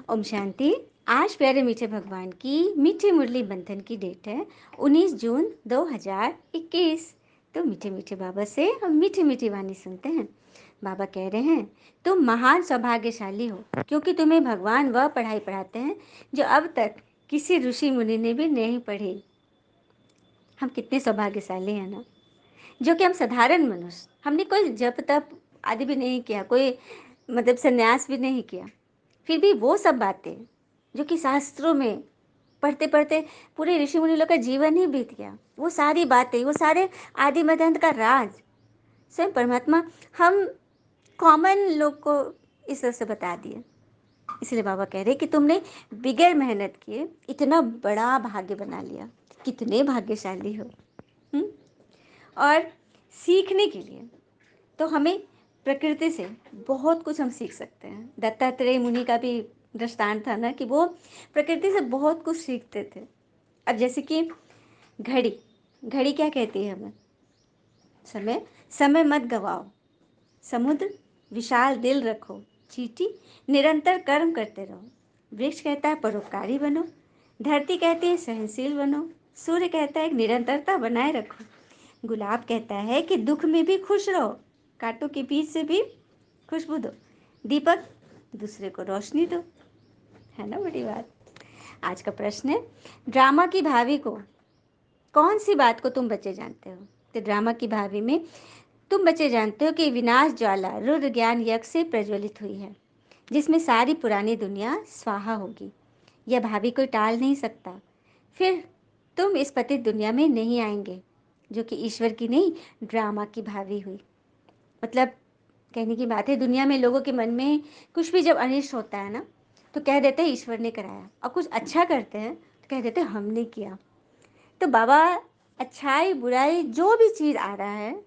ओम शांति। आज प्यारे मीठे भगवान की मीठी मुरली बंधन की डेट है 19 जून 2021। तो मीठे मीठे बाबा से हम मीठी मीठी वाणी सुनते हैं। बाबा कह रहे हैं, तुम महान सौभाग्यशाली हो क्योंकि तुम्हें भगवान वह पढ़ाई पढ़ाते हैं जो अब तक किसी ऋषि मुनि ने भी नहीं पढ़ी। हम कितने सौभाग्यशाली हैं ना, जो कि हम साधारण मनुष्य, हमने कोई जप तप आदि भी नहीं किया, कोई मतलब संन्यास भी नहीं किया, फिर भी वो सब बातें जो कि शास्त्रों में पढ़ते पढ़ते पूरे ऋषि मुनि लोग का जीवन ही बीत गया, वो सारी बातें, वो सारे आदि मध्य अंत का राज स्वयं परमात्मा हम कॉमन लोग को इस तरह से बता दिए। इसलिए बाबा कह रहे कि तुमने बिगैर मेहनत किए इतना बड़ा भाग्य बना लिया। कितने भाग्यशाली हो। हुँ? और सीखने के लिए तो हमें प्रकृति से बहुत कुछ हम सीख सकते हैं। दत्तात्रेय मुनि का भी दृष्टांत था ना कि वो प्रकृति से बहुत कुछ सीखते थे। अब जैसे कि घड़ी, घड़ी क्या कहती है हमें? समय, समय मत गवाओ, समुद्र विशाल दिल रखो, चींटी निरंतर कर्म करते रहो, वृक्ष कहता है परोपकारी बनो, धरती कहती है सहनशील बनो, सूर्य कहता है निरंतरता बनाए रखो, गुलाब कहता है कि दुख में भी खुश रहो, कांटों के बीच से भी खुशबू दो, दीपक दूसरे को रोशनी दो। है ना बड़ी बात। आज का प्रश्न है, ड्रामा की भाभी को कौन सी बात को तुम बच्चे जानते हो? तो ड्रामा की भाभी में तुम बच्चे जानते हो कि विनाश ज्वाला रुद्र ज्ञान यज्ञ से प्रज्वलित हुई है, जिसमें सारी पुरानी दुनिया स्वाहा होगी। यह भाभी कोई टाल नहीं सकता। फिर तुम इस पतित दुनिया में नहीं आएंगे, जो कि ईश्वर की नहीं, ड्रामा की भावी हुई। मतलब कहने की बात है, दुनिया में लोगों के मन में कुछ भी जब अनिष्ट होता है ना, तो कह देते हैं ईश्वर ने कराया, और कुछ अच्छा करते हैं तो कह देते हैं हमने किया। तो बाबा अच्छाई बुराई जो भी चीज़ आ रहा है,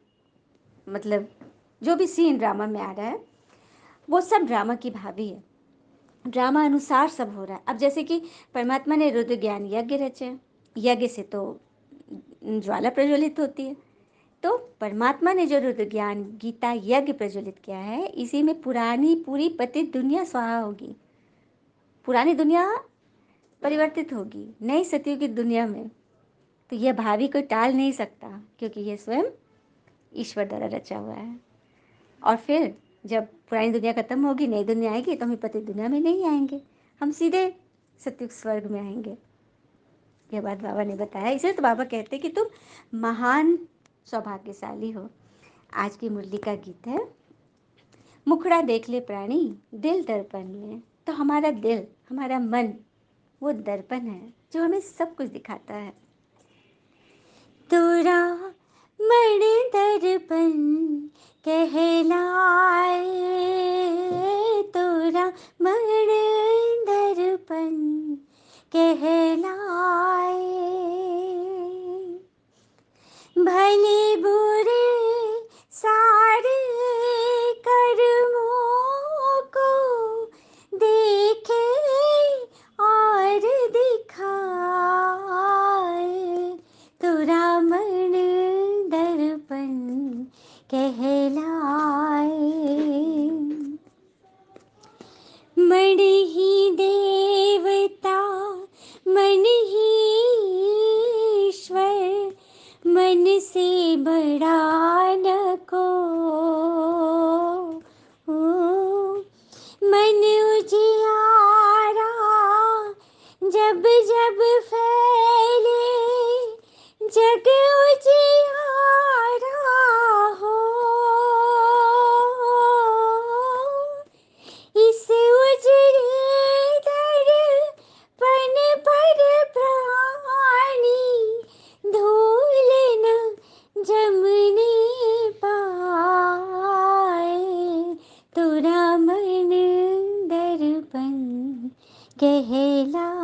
मतलब जो भी सीन ड्रामा में आ रहा है, वो सब ड्रामा की भावी है। ड्रामा अनुसार सब हो रहा है। अब जैसे कि परमात्मा ने रुद्र ज्ञान यज्ञ रचे, यज्ञ से तो ज्वाला प्रज्वलित होती है। तो परमात्मा ने जो रुद्र ज्ञान गीता यज्ञ प्रज्वलित किया है, इसी में पुरानी पूरी पतित दुनिया स्वाहा होगी। पुरानी दुनिया परिवर्तित होगी नई सतयुग की दुनिया में। तो यह भावी कोई टाल नहीं सकता, क्योंकि यह स्वयं ईश्वर द्वारा रचा हुआ है। और फिर जब पुरानी दुनिया खत्म होगी, नई दुनिया आएगी, तो हम पतित दुनिया में नहीं आएंगे, हम सीधे सतयुग स्वर्ग में आएंगे। यह बात बाबा ने बताया। इसलिए तो बाबा कहते हैं कि तुम महान सौभाग्यशाली हो। आज की मुरली का गीत है, मुखड़ा देख ले प्राणी दिल दर्पण में। तो हमारा दिल, हमारा मन वो दर्पण है जो हमें सब कुछ दिखाता है। तोरा मन दर्पण कहलाए, तोरा मन दर्पण कहलाए, भले बुरे सारे कर्मों को देखे और दिखाए, तेरा मन दर्पण कहलाए। मन ही देवता मन ही ईश्वर, मन से बड़ा न को। मन उजियारा जब जब फैले, जग उजियारा हो। इस उजड़े दर्पण पर प्राणी धूल न जमने पाए, तेरा मन दर्पण कहलाए।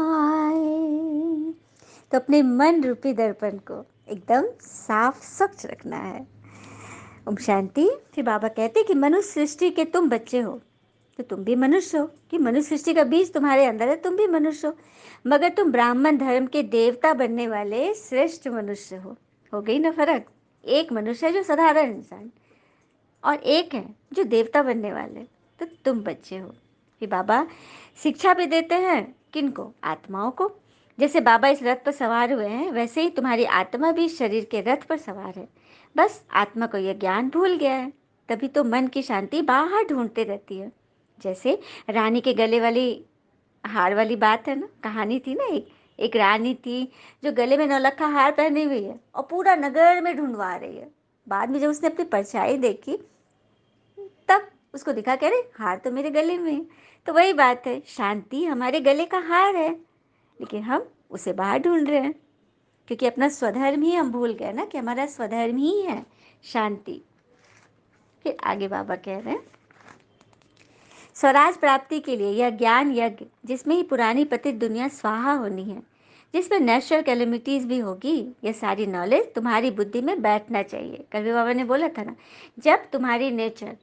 तो अपने मन रूपी दर्पण को एकदम साफ स्वच्छ रखना है। ओम शांति। फिर बाबा कहते कि मनुष्य सृष्टि के तुम बच्चे हो, तो तुम भी मनुष्य हो, कि मनुष्य सृष्टि का बीज तुम्हारे अंदर है, तुम भी मनुष्य हो। मगर तुम ब्राह्मण धर्म के देवता बनने वाले श्रेष्ठ मनुष्य हो गई ना फर्क। एक मनुष्य है जो साधारण इंसान, और एक है जो देवता बनने वाले। तो तुम बच्चे हो, फिर बाबा शिक्षा भी देते हैं, किनको? आत्माओं को। जैसे बाबा इस रथ पर सवार हुए हैं, वैसे ही तुम्हारी आत्मा भी शरीर के रथ पर सवार है। बस आत्मा को यह ज्ञान भूल गया है, तभी तो मन की शांति बाहर ढूंढते रहती है। जैसे रानी के गले वाली हार वाली बात है ना, कहानी थी ना, एक रानी थी जो गले में नौलखा हार पहनी हुई है और पूरा नगर में ढूंढवा रही है। बाद में जब उसने अपनी परछाई देखी, तब उसको दिखा, कह रहे हार तो मेरे गले में है। तो वही बात है, शांति हमारे गले का हार है, लेकिन हम उसे बाहर ढूंढ रहे हैं, क्योंकि अपना स्वधर्म ही हम भूल गए ना, कि हमारा स्वधर्म ही है शांति। फिर आगे बाबा कह रहे हैं, स्वराज प्राप्ति के लिए यह ज्ञान यज्ञ, जिसमें ही पुरानी पतित दुनिया स्वाहा होनी है, जिसमें नेचुरल कैलेमिटीज भी होगी, यह सारी नॉलेज तुम्हारी बुद्धि में बैठना चाहिए। कल भी बाबा ने बोला था ना, जब तुम्हारी नेचर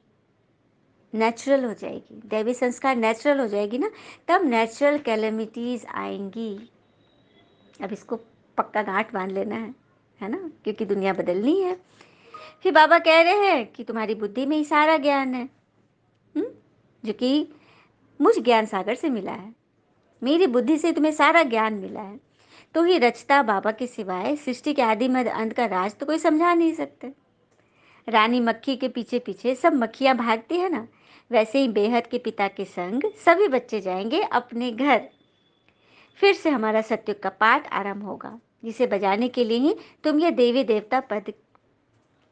नेचुरल हो जाएगी, दैवी संस्कार नेचुरल हो जाएगी ना, तब नेचुरल कैलेमिटीज आएंगी। अब इसको पक्का गांठ बांध लेना है ना, क्योंकि दुनिया बदलनी है। फिर बाबा कह रहे हैं कि तुम्हारी बुद्धि में ही सारा ज्ञान है, जो कि मुझ ज्ञान सागर से मिला है। मेरी बुद्धि से तुम्हें सारा ज्ञान मिला है, तो ही रचता बाबा के सिवाय सृष्टि के आदि मध्य अंत का राज तो कोई समझा नहीं सकते। रानी मक्खी के पीछे पीछे सब मक्खियां भागती है ना, वैसे ही बेहद के पिता के संग सभी बच्चे जाएंगे अपने घर। फिर से हमारा सत्युग का पाठ आरंभ होगा, जिसे बजाने के लिए ही तुम ये देवी देवता पद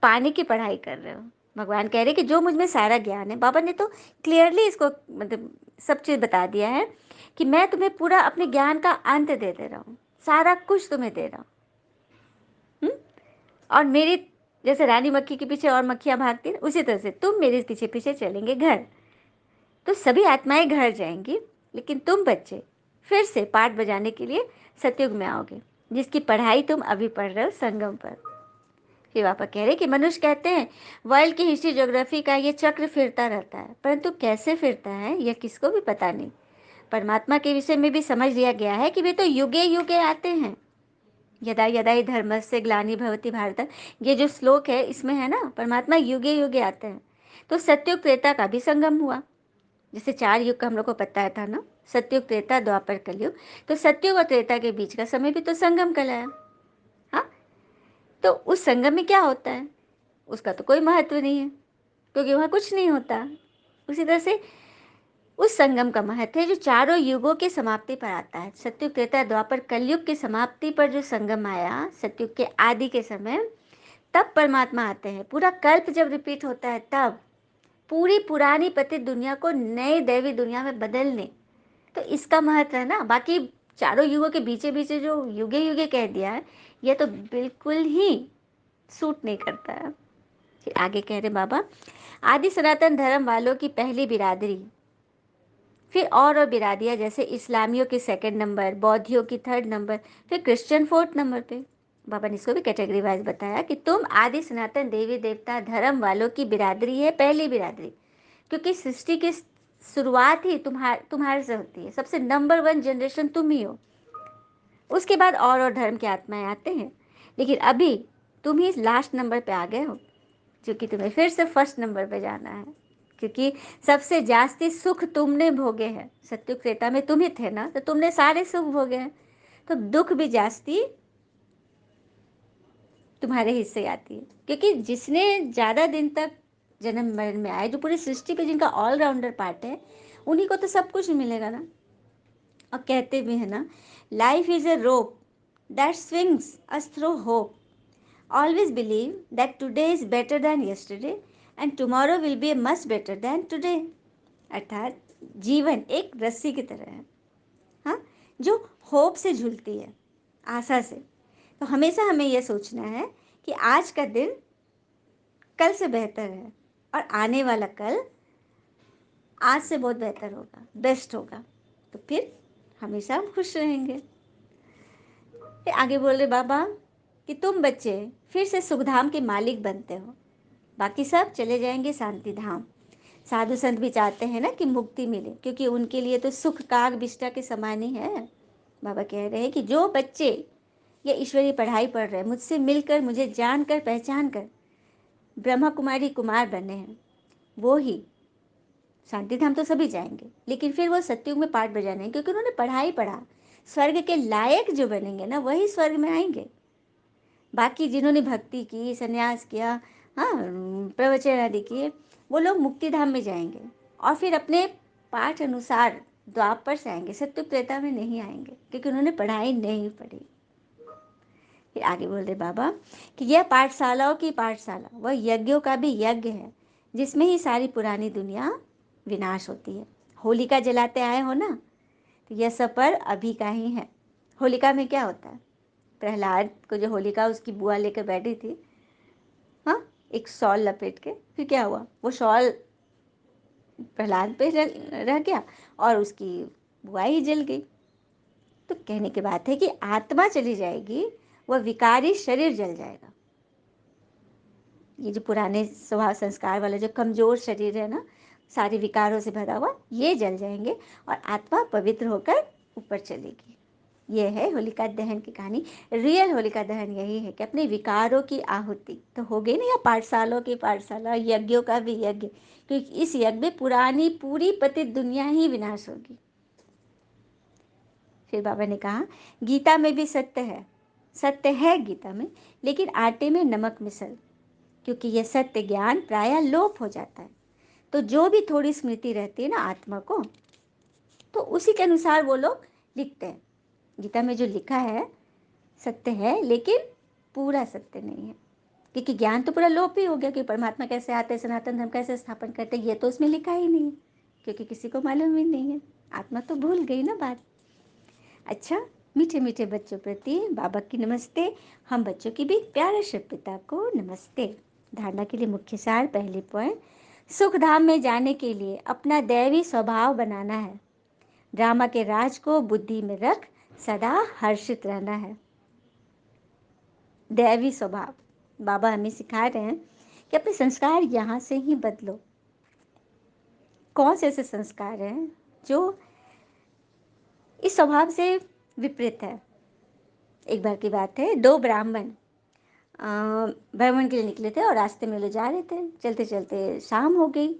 पाने की पढ़ाई कर रहे हो। भगवान कह रहे कि जो मुझ में सारा ज्ञान है, बाबा ने तो क्लियरली इसको मतलब सब चीज़ बता दिया है कि मैं तुम्हें पूरा अपने ज्ञान का अंत दे रहा हूँ, सारा कुछ तुम्हें दे रहा हूँ। और मेरी जैसे रानी मक्खी के पीछे और मक्खियाँ भागती हैं, उसी तरह से तुम मेरे पीछे पीछे चलेंगे घर। तो सभी आत्माएं घर जाएंगी, लेकिन तुम बच्चे फिर से पाठ बजाने के लिए सतयुग में आओगे, जिसकी पढ़ाई तुम अभी पढ़ रहे हो संगम पर। फिर पापा कह रहे कि मनुष्य कहते हैं वर्ल्ड की हिस्ट्री ज्योग्राफी का ये चक्र फिरता रहता है, परंतु कैसे फिरता है यह किसको भी पता नहीं। परमात्मा के विषय में भी समझ लिया गया है कि वे तो युगे युगे आते हैं। यदा यदा ही धर्मस्य ग्लानि भवति भारत, ये जो श्लोक है इसमें है ना, परमात्मा युगे युगे आते हैं। तो सत्युग त्रेता का भी संगम हुआ। जैसे 4 युग का हम लोग को पता था ना, सत्युग त्रेता द्वापर कलयुग, तो सत्युग और त्रेता के बीच का समय भी तो संगम कहलाया। हाँ, तो उस संगम में क्या होता है उसका तो कोई महत्व नहीं है, क्योंकि वहाँ कुछ नहीं होता। उसी तरह से उस संगम का महत्व है जो चारों युगों के समाप्ति पर आता है। सत्युग त्रेता द्वापर कलयुग की समाप्ति पर जो संगम आया, सत्युग के आदि के समय, तब परमात्मा आते हैं। पूरा कल्प जब रिपीट होता है, तब पूरी पुरानी पतित दुनिया को नई दैवी दुनिया में बदलने, तो इसका महत्व है ना। बाकी चारों युगों के बीचे बीचे जो युगे युगे कह दिया है, यह तो बिल्कुल ही सूट नहीं करता है। फिर आगे कह रहे बाबा, आदि सनातन धर्म वालों की पहली बिरादरी, फिर और बिरादियाँ, जैसे इस्लामियों की सेकंड नंबर, बौद्धियों की थर्ड नंबर, फिर क्रिश्चियन फोर्थ नंबर पे। बाबा ने इसको भी कैटेगरी वाइज बताया कि तुम आदि सनातन देवी देवता धर्म वालों की बिरादरी है, पहली बिरादरी, क्योंकि सृष्टि की शुरुआत ही तुम्हारे से होती है। सबसे नंबर 1 जनरेशन तुम ही हो। उसके बाद और धर्म के आत्माएं आते हैं, लेकिन अभी तुम ही लास्ट नंबर पे आ गए हो, क्योंकि तुम्हें फिर से फर्स्ट नंबर पे जाना है। क्योंकि सबसे जास्ती सुख तुमने भोगे हैं, सत्युग त्रेता में तुम ही थे ना, तो तुमने सारे सुख भोगे हैं, तो दुख भी जास्ती तुम्हारे हिस्से आती है। क्योंकि जिसने ज़्यादा दिन तक जन्म मरण में आए, जो पूरी सृष्टि पे जिनका ऑलराउंडर पार्ट है, उन्हीं को तो सब कुछ मिलेगा ना। और कहते भी है ना, life is a rope that swings us through hope, always believe that today is better than yesterday and tomorrow will be much better than today. अर्थात जीवन एक रस्सी की तरह है, हाँ, जो होप से झूलती है, आशा से। तो हमेशा हमें यह सोचना है कि आज का दिन कल से बेहतर है, और आने वाला कल आज से बहुत बेहतर होगा, बेस्ट होगा। तो फिर हमेशा हम खुश रहेंगे। फिर आगे बोल रहे बाबा कि तुम बच्चे फिर से सुखधाम के मालिक बनते हो, बाकी सब चले जाएंगे शांति धाम। साधु संत भी चाहते हैं ना कि मुक्ति मिले, क्योंकि उनके लिए तो सुख काग विष्टा के समान ही है। बाबा कह रहे हैं कि जो बच्चे ये ईश्वरीय पढ़ाई पढ़ रहे हैं, मुझसे मिलकर, मुझे जानकर, पहचान कर ब्रह्मा कुमारी कुमार बने हैं, वो ही शांति धाम तो सभी जाएंगे, लेकिन फिर वो सत्युग में पाठ बजाने, क्योंकि उन्होंने पढ़ा ही पढ़ा। स्वर्ग के लायक जो बनेंगे ना, वही स्वर्ग में आएंगे। बाकी जिन्होंने भक्ति की, संन्यास किया, हाँ, प्रवचन आदि किए, वो लोग मुक्ति धाम में जाएंगे और फिर अपने पाठ अनुसार द्वापर से आएंगे, सत्युग त्रेता में नहीं आएंगे, क्योंकि उन्होंने पढ़ाई नहीं पढ़ी। फिर आगे बोल रहे बाबा कि यह पाठशालाओं की पाठशाला वह यज्ञों का भी यज्ञ है, जिसमें ही सारी पुरानी दुनिया विनाश होती है। होलिका जलाते आए हो ना, तो यह सब पर अभी का ही है। होलिका में क्या होता है, प्रहलाद को जो होलिका उसकी बुआ लेकर बैठी थी, हाँ, एक शॉल लपेट के, फिर क्या हुआ, वो शॉल प्रहलाद पे रह गया और उसकी बुआ ही जल गई। तो कहने की बात है कि आत्मा चली जाएगी, वह विकारी शरीर जल जाएगा। ये जो पुराने स्वभाव संस्कार वाला जो कमजोर शरीर है ना, सारे विकारों से भरा हुआ, ये जल जाएंगे और आत्मा पवित्र होकर ऊपर चलेगी। ये है होलिका दहन की कहानी। रियल होलिका दहन यही है कि अपने विकारों की आहुति तो हो गई ना, या पाठशालों की पाठशाला, यज्ञों का भी यज्ञ, क्योंकि इस यज्ञ में पुरानी पूरी पतित दुनिया ही विनाश होगी। फिर बाबा ने कहा गीता में भी सत्य है, सत्य है गीता में, लेकिन आटे में नमक मिसल, क्योंकि यह सत्य ज्ञान प्रायः लोप हो जाता है। तो जो भी थोड़ी स्मृति रहती है ना आत्मा को, तो उसी के अनुसार वो लोग लिखते हैं। गीता में जो लिखा है सत्य है, लेकिन पूरा सत्य नहीं है, क्योंकि ज्ञान तो पूरा लोप ही हो गया कि परमात्मा कैसे आते, सनातन धर्म कैसे स्थापन करते, ये तो उसमें लिखा ही नहीं है, क्योंकि किसी को मालूम ही नहीं है। आत्मा तो भूल गई ना बात। अच्छा, मीठे मीठे बच्चों प्रति बाबा की नमस्ते। हम बच्चों की भी प्यारे शिव पिता को नमस्ते। धारणा के लिए मुख्य सार, पहली पॉइंट, सुख धाम में जाने के लिए अपना दैवी स्वभाव बनाना है। ड्रामा के राज को बुद्धि में रख सदा हर्षित रहना है। दैवी स्वभाव, बाबा हमें सिखा रहे हैं कि अपने संस्कार यहाँ से ही बदलो। कौन से ऐसे संस्कार हैं जो इस स्वभाव से विपरीत है। एक बार की बात है, दो ब्राह्मण भ्रमण के लिए निकले थे और रास्ते में ले जा रहे थे। चलते चलते शाम हो गई,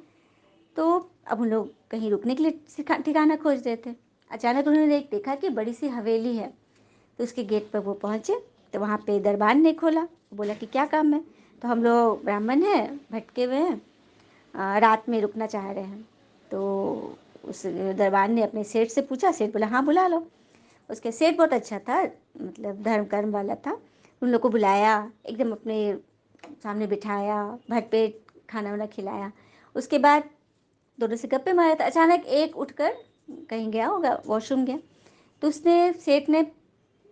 तो अब उन लोग कहीं रुकने के लिए ठिकाना खोज रहे थे। अचानक उन्होंने देखा कि बड़ी सी हवेली है, तो उसके गेट पर वो पहुँचे, तो वहाँ पे दरबान ने खोला। बोला कि क्या काम है। तो हम लोग ब्राह्मण हैं, भटके हुए हैं, रात में रुकना चाह रहे हैं। तो उस दरबान ने अपने सेठ से पूछा, सेठ बोला हाँ बुला लो। उसके सेठ बहुत अच्छा था, मतलब धर्म कर्म वाला था। उन लोग को बुलाया, एकदम अपने सामने बिठाया, भरपेट खाना वाना खिलाया। उसके बाद दोनों से गप्पे मारे, तो अचानक एक उठकर कहीं गया होगा, वॉशरूम गया। तो उसने, सेठ ने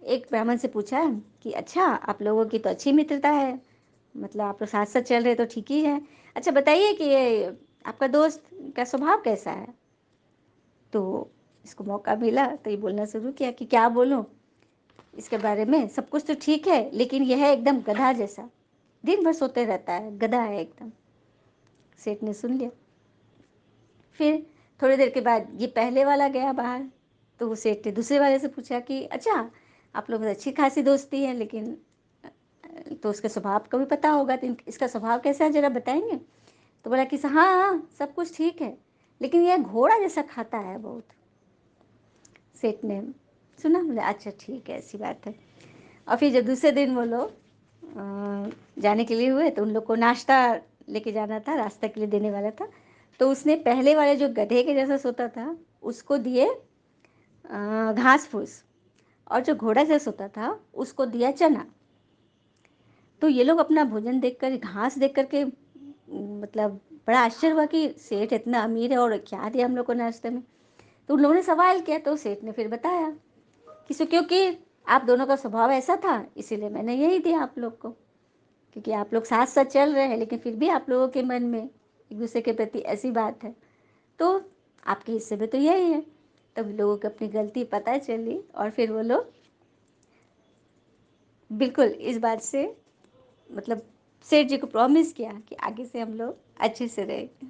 एक ब्राह्मण से पूछा कि अच्छा, आप लोगों की तो अच्छी मित्रता है, मतलब आप लोग साथ साथ चल रहे तो ठीक ही है। अच्छा बताइए कि ये आपका दोस्त का स्वभाव कैसा है। तो इसको मौका मिला तो ये बोलना शुरू किया कि क्या बोलूं, इसके बारे में सब कुछ तो ठीक है, लेकिन यह है एकदम गधा जैसा, दिन भर सोते रहता है, गधा है एकदम। सेठ ने सुन लिया। फिर थोड़ी देर के बाद ये पहले वाला गया बाहर, तो वो सेठ ने दूसरे वाले से पूछा कि अच्छा, आप लोग अच्छी खासी दोस्ती है, लेकिन तो उसके स्वभाव का भी पता होगा, तो इसका स्वभाव कैसा है जरा बताएंगे। तो बोला कि हाँ हाँ सब कुछ ठीक है, लेकिन यह घोड़ा जैसा खाता है बहुत। सेठ ने सुना, बोले अच्छा ठीक है, ऐसी बात है। और फिर जब दूसरे दिन वो लोग जाने के लिए हुए, तो उन लोग को नाश्ता लेके जाना था, रास्ता के लिए देने वाला था। तो उसने पहले वाले जो गधे के जैसा सोता था उसको दिए घास फूस, और जो घोड़ा जैसा सोता था उसको दिया चना। तो ये लोग अपना भोजन देखकर, घास देख कर के मतलब बड़ा आश्चर्य हुआ कि सेठ इतना अमीर है और क्या दिया हम लोग को नाश्ते में। तो उन लोगों ने सवाल किया, तो सेठ ने फिर बताया कि क्योंकि आप दोनों का स्वभाव ऐसा था, इसीलिए मैंने यही दिया आप लोग को, क्योंकि आप लोग साथ साथ चल रहे हैं, लेकिन फिर भी आप लोगों के मन में एक दूसरे के प्रति ऐसी बात है, तो आपके हिस्से में तो यही है। तब लोगों को अपनी गलती पता चली और फिर वो लोग बिल्कुल इस बात से, मतलब सेठ जी को प्रॉमिस किया कि आगे से हम लोग अच्छे से रहेंगे।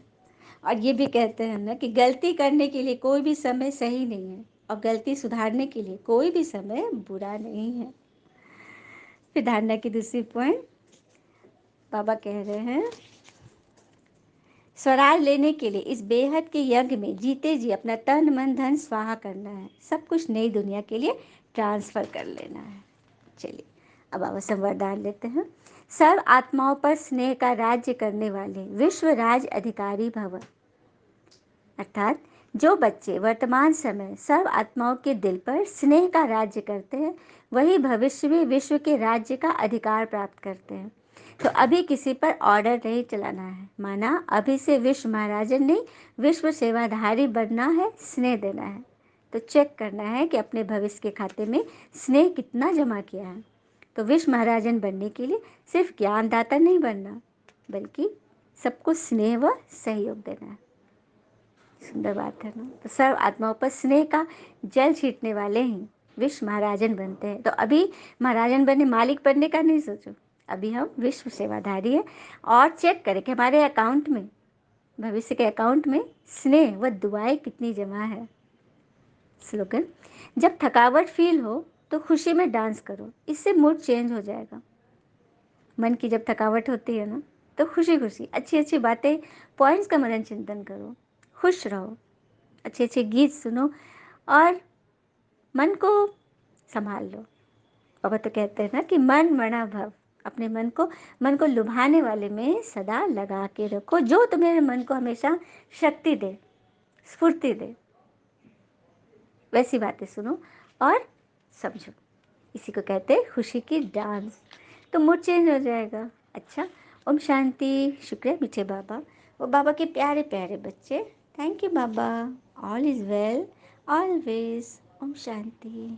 और ये भी कहते हैं ना कि गलती करने के लिए कोई भी समय सही नहीं है, और गलती सुधारने के लिए कोई भी समय बुरा नहीं है। फिर धारणा की दूसरी पॉइंट, बाबा कह रहे हैं स्वराज लेने के लिए इस बेहद के यज्ञ में जीते जी अपना तन मन धन स्वाहा करना है, सब कुछ नई दुनिया के लिए ट्रांसफर कर लेना है। चलिए अब अवश्य वरदान लेते हैं। सर्व आत्माओं पर स्नेह का राज्य करने वाले विश्व राज अधिकारी भव। अर्थात जो बच्चे वर्तमान समय सर्व आत्माओं के दिल पर स्नेह का राज्य करते हैं वही भविष्य में विश्व के राज्य का अधिकार प्राप्त करते हैं। तो अभी किसी पर ऑर्डर नहीं चलाना है, माना अभी से विश्व महाराजन नहीं विश्व सेवाधारी बनना है, स्नेह देना है। तो चेक करना है कि अपने भविष्य के खाते में स्नेह कितना जमा किया है। तो विश्व महाराजन बनने के लिए सिर्फ ज्ञानदाता नहीं बनना, बल्कि सबको स्नेह व सहयोग देना है। सुंदर बात है ना। तो सर्व आत्माओं पर स्नेह का जल छीटने वाले ही विश्व महाराजन बनते हैं। तो अभी महाराजन बनने, मालिक बनने का नहीं सोचो, अभी हम विश्व सेवाधारी है। और चेक करें कि हमारे अकाउंट में, भविष्य के अकाउंट में स्नेह व दुआएं कितनी जमा है। स्लोगन, जब थकावट फील हो तो खुशी में डांस करो, इससे मूड चेंज हो जाएगा। मन की जब थकावट होती है ना, तो खुशी खुशी अच्छी अच्छी बातें, पॉइंट्स का मनन चिंतन करो, खुश रहो, अच्छे अच्छे गीत सुनो और मन को संभाल लो। बाबा तो कहते हैं ना कि मन मना भव, अपने मन को लुभाने वाले में सदा लगा के रखो, जो तुम्हें मन को हमेशा शक्ति दे, स्फूर्ति दे, वैसी बातें सुनो और समझो। इसी को कहते हैं खुशी की डांस। तो मूड चेंज हो जाएगा। अच्छा, ओम शांति। शुक्रिया मीठे बाबा, वो बाबा के प्यारे प्यारे बच्चे। थैंक यू बाबा। All is well always. ओम शांति।